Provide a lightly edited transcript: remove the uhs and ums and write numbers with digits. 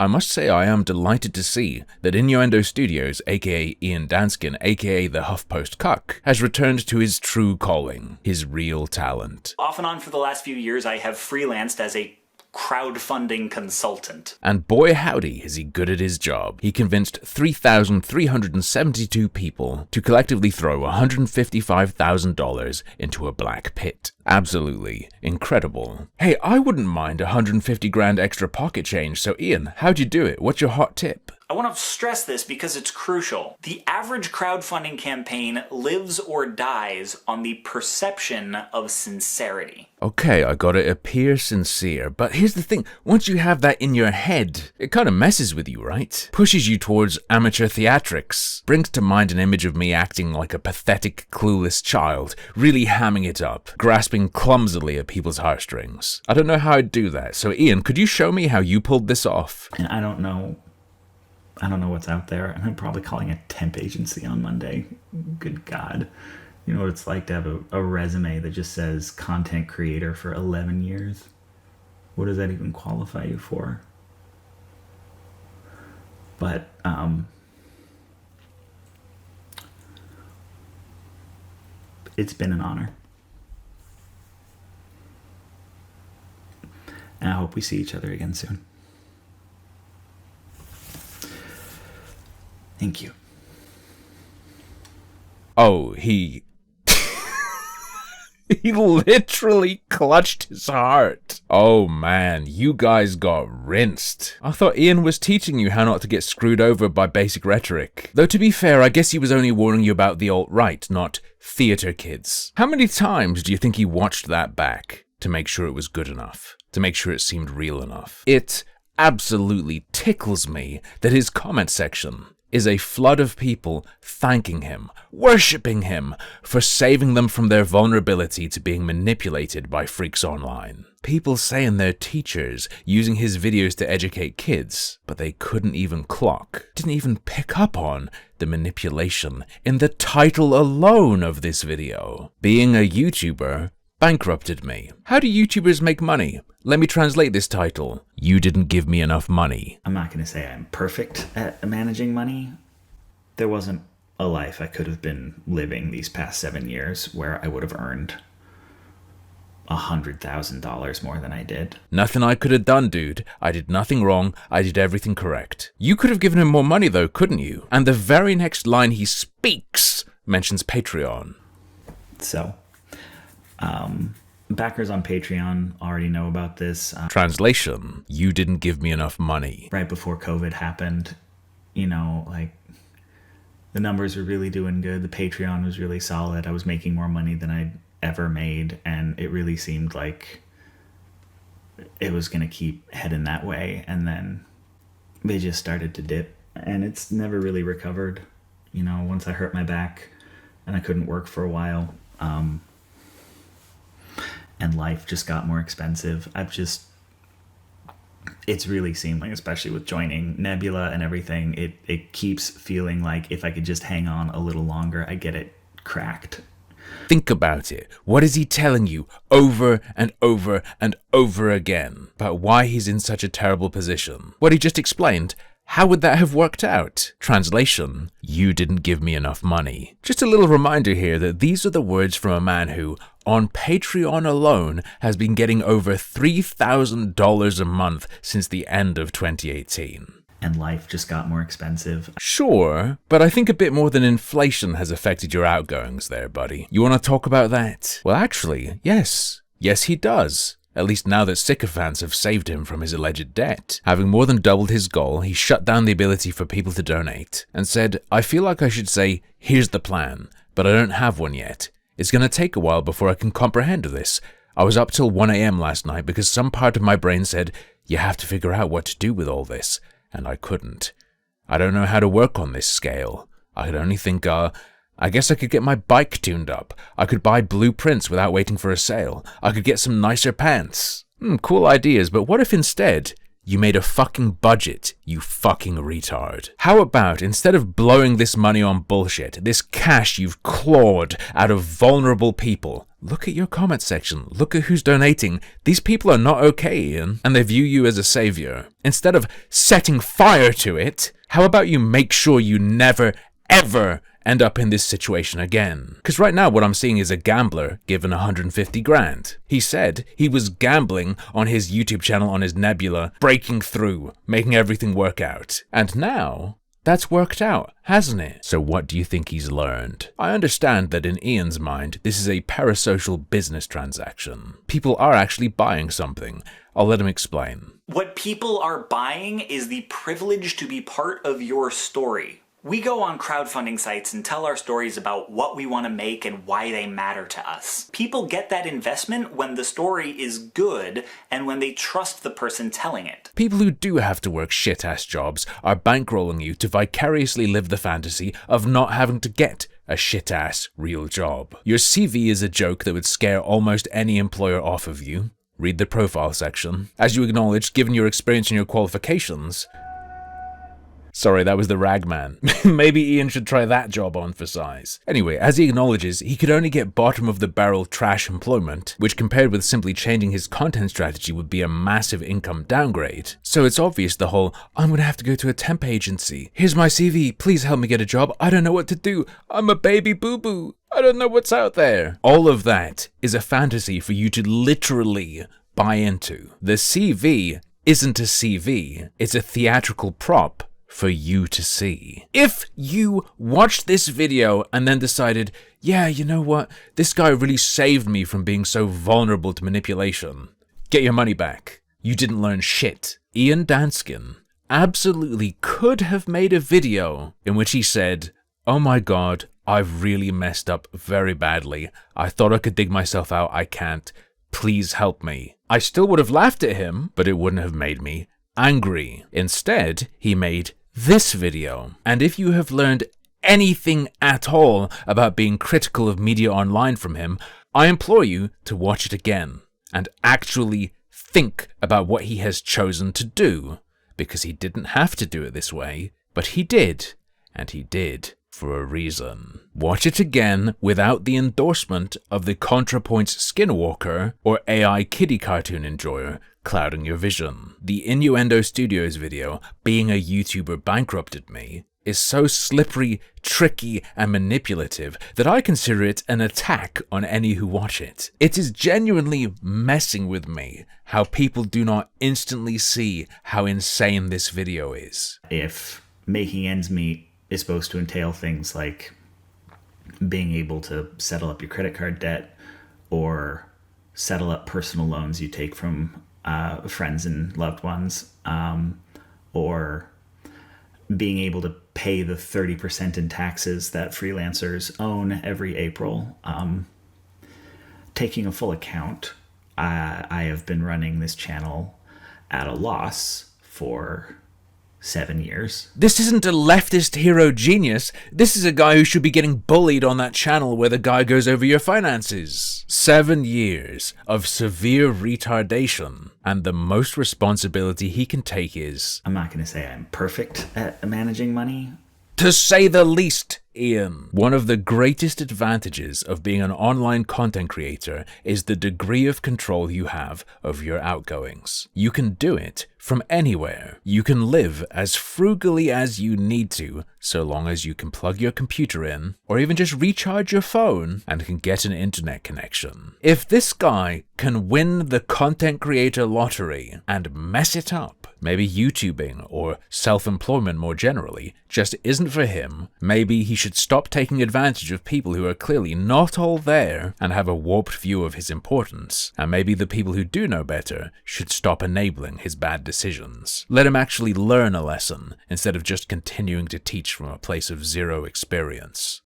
I must say I am delighted to see that Innuendo Studios, aka Ian Danskin, aka the HuffPost Cuck, has returned to his true calling, his real talent. Off and on for the last few years, I have freelanced as a crowdfunding consultant. And boy howdy is he good at his job. He convinced 3,372 people to collectively throw $155,000 into a black pit. Absolutely incredible. Hey, I wouldn't mind 150 grand extra pocket change, so Ian, how'd you do it? What's your hot tip? I want to stress this because it's crucial. The average crowdfunding campaign lives or dies on the perception of sincerity. Okay, I gotta appear sincere, but here's the thing, once you have that in your head, it kinda messes with you, right? Pushes you towards amateur theatrics. Brings to mind an image of me acting like a pathetic, clueless child, really hamming it up, grasping clumsily at people's heartstrings. I don't know how I'd do that, so Ian, could you show me how you pulled this off? And I don't know what's out there, and I'm probably calling a temp agency on Monday. Good God. You know what it's like to have a resume that just says content creator for 11 years? What does that even qualify you for? But, it's been an honor. And I hope we see each other again soon. Thank you. Oh, he literally clutched his heart. Oh man, you guys got rinsed. I thought Ian was teaching you how not to get screwed over by basic rhetoric. Though to be fair, I guess he was only warning you about the alt-right, not theater kids. How many times do you think he watched that back to make sure it was good enough? To make sure it seemed real enough? It absolutely tickles me that his comment section is a flood of people thanking him, worshipping him for saving them from their vulnerability to being manipulated by freaks online. People saying they're teachers, using his videos to educate kids, but they couldn't even clock, didn't even pick up on the manipulation in the title alone of this video. Being a YouTuber bankrupted me. How do YouTubers make money? Let me translate this title. You didn't give me enough money. I'm not going to say I'm perfect at managing money. There wasn't a life I could have been living these past 7 years where I would have earned $100,000 more than I did. Nothing I could have done, dude. I did nothing wrong. I did everything correct. You could have given him more money though, couldn't you? And the very next line he speaks mentions Patreon. So, backers on Patreon already know about this. Translation, you didn't give me enough money. Right before COVID happened, you know, like, the numbers were really doing good. The Patreon was really solid. I was making more money than I'd ever made, and it really seemed like it was going to keep heading that way. And then they just started to dip, and it's never really recovered. You know, once I hurt my back and I couldn't work for a while, and life just got more expensive. It's really seemed like, especially with joining Nebula and everything, it keeps feeling like if I could just hang on a little longer, I get it cracked. Think about it. What is he telling you over and over and over again about why he's in such a terrible position? What he just explained. How would that have worked out? Translation, you didn't give me enough money. Just a little reminder here that these are the words from a man who, on Patreon alone, has been getting over $3,000 a month since the end of 2018. And life just got more expensive. Sure, but I think a bit more than inflation has affected your outgoings there, buddy. You want to talk about that? Well, actually, yes. Yes, he does. At least now that sycophants have saved him from his alleged debt. Having more than doubled his goal, he shut down the ability for people to donate and said, I feel like I should say, here's the plan, but I don't have one yet. It's going to take a while before I can comprehend this. I was up till 1 a.m. last night because some part of my brain said, you have to figure out what to do with all this, and I couldn't. I don't know how to work on this scale. I could only think, I guess I could get my bike tuned up. I could buy blueprints without waiting for a sale. I could get some nicer pants. Cool ideas, but what if instead You made a fucking budget, you fucking retard. How about, instead of blowing this money on bullshit, this cash you've clawed out of vulnerable people, look at your comment section. Look at who's donating. These people are not okay, Ian, and they view you as a savior. Instead of setting fire to it, how about you make sure you never, ever end up in this situation again? Because right now what I'm seeing is a gambler given 150 grand. He said he was gambling on his YouTube channel, on his Nebula, breaking through, making everything work out. And now that's worked out, hasn't it? So what do you think he's learned? I understand that in Ian's mind, this is a parasocial business transaction. People are actually buying something. I'll let him explain. What people are buying is the privilege to be part of your story. We go on crowdfunding sites and tell our stories about what we want to make and why they matter to us. People get that investment when the story is good and when they trust the person telling it. People who do have to work shit-ass jobs are bankrolling you to vicariously live the fantasy of not having to get a shit-ass real job. Your CV is a joke that would scare almost any employer off of you. Read the profile section. As you acknowledged, given your experience and your qualifications. Sorry, that was the ragman. Maybe Ian should try that job on for size. Anyway, as he acknowledges, he could only get bottom-of-the-barrel trash employment, which compared with simply changing his content strategy would be a massive income downgrade. So it's obvious the whole, I'm gonna have to go to a temp agency. Here's my CV, please help me get a job. I don't know what to do. I'm a baby boo-boo. I don't know what's out there. All of that is a fantasy for you to literally buy into. The CV isn't a CV, it's a theatrical prop for you to see. If you watched this video and then decided, yeah, you know what, this guy really saved me from being so vulnerable to manipulation, get your money back. You didn't learn shit. Ian Danskin absolutely could have made a video in which he said, oh my god, I've really messed up very badly. I thought I could dig myself out, I can't. Please help me. I still would have laughed at him, but it wouldn't have made me angry. Instead, he made this video. And if you have learned anything at all about being critical of media online from him, I implore you to watch it again and actually think about what he has chosen to do, because he didn't have to do it this way, but he did, and he did for a reason. Watch it again without the endorsement of the ContraPoints Skinwalker or AI kiddie cartoon enjoyer clouding your vision. The Innuendo Studios video, Being a YouTuber Bankrupted Me, is so slippery, tricky, and manipulative that I consider it an attack on any who watch it. It is genuinely messing with me how people do not instantly see how insane this video is. If making ends meet is supposed to entail things like being able to settle up your credit card debt or settle up personal loans you take from friends and loved ones, or being able to pay the 30% in taxes that freelancers own every April. Taking a full account, I have been running this channel at a loss for 7 years. This isn't a leftist hero genius. This is a guy who should be getting bullied on that channel where the guy goes over your finances. 7 years of severe retardation, and the most responsibility he can take is, I'm not going to say I'm perfect at managing money. to say the least, Ian. One of the greatest advantages of being an online content creator is the degree of control you have of your outgoings. You can do it from anywhere. You can live as frugally as you need to, so long as you can plug your computer in, or even just recharge your phone and can get an internet connection. If this guy can win the content creator lottery and mess it up, maybe YouTubing or self-employment more generally just isn't for him, maybe he should stop taking advantage of people who are clearly not all there and have a warped view of his importance, and maybe the people who do know better should stop enabling his bad decisions. Let him actually learn a lesson instead of just continuing to teach from a place of zero experience.